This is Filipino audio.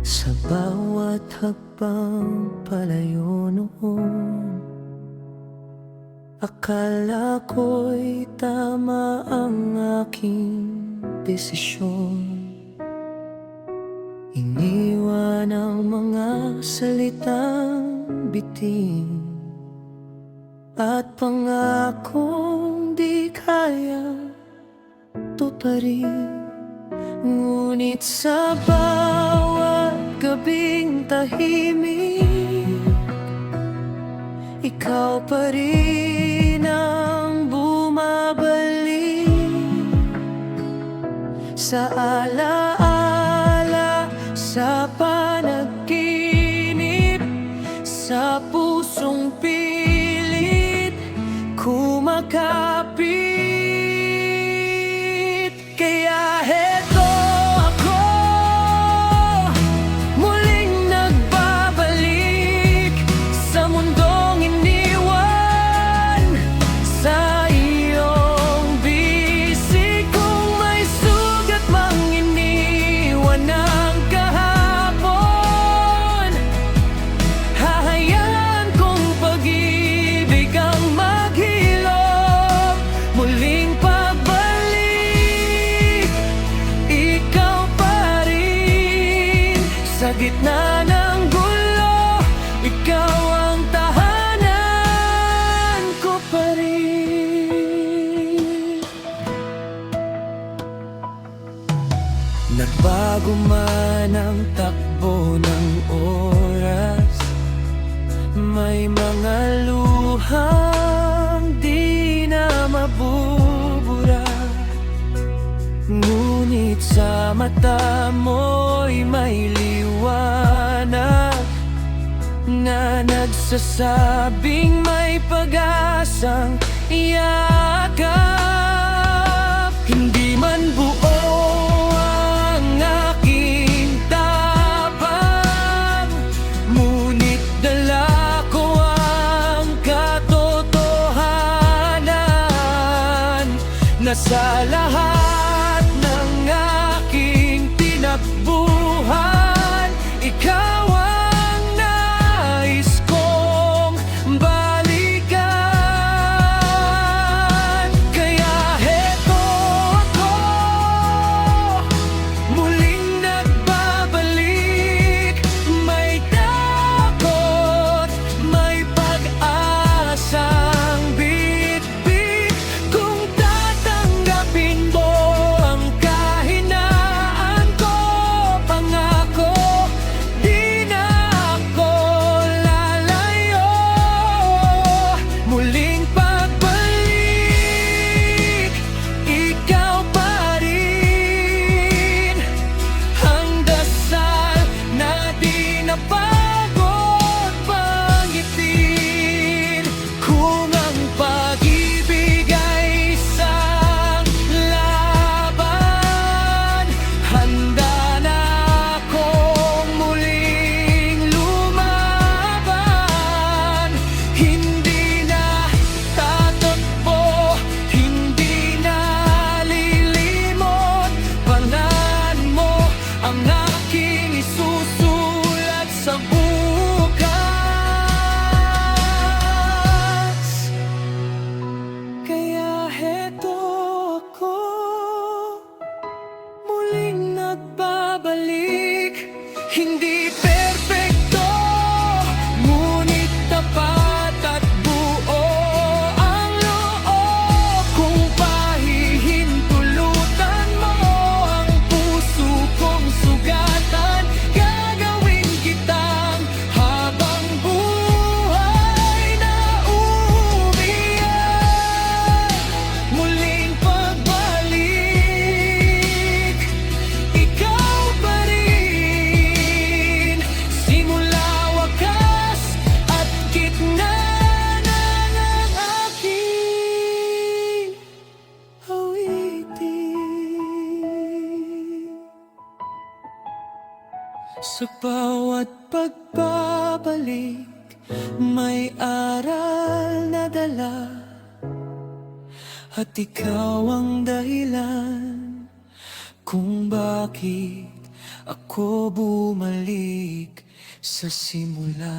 Sa bawat hakbang palayo noon, akala ko'y tama ang aking desisyon. Iniwan ang mga salitang bitin at pangakong di kaya tuparin. Ngunit sa bawat gabing tahimik, ikaw pa rin ang bumabalik sa alaala, sa panaginip, sa pusong pilit kumakapit. Kaya heto ako, muling nagbabalik sa mundong iniwan sa iyong bisig. Kung may sugat mang iniwan ng kahapon, hahayaan kong pag-ibig ang maghilom. Muling sa gitna ng gulo, ikaw ang tahanan ko pa rin. Nagbago man ang takbo ng oras, may mga luhang di na mabubura. Ngunit sa mata mo'y may liwanag na nagsasabing may pag-asang yakap. Hindi man buo ang aking tapang, ngunit dala ko ang katotohanan na sa lahat buhan, ikaw ang nais kong balikan. Kaya heto ako, muling nagbabalik. May takot, may pag-asang bitbit. Kung tatanggapin mo ang nagbabalik. Hindi perpekto, ngunit tapat at buo ang loob. Kung pahihintulutan mo ang puso kong sugatan, gagawin kitang habang buhay na umiyak. Muling pagbalik, ikaw pa rin, simula wakas at gitna ng aking awitin. Sa bawat pagbabalik, may aral na dala, at ikaw ang dahilan kung bakit ako bumalik sa simula.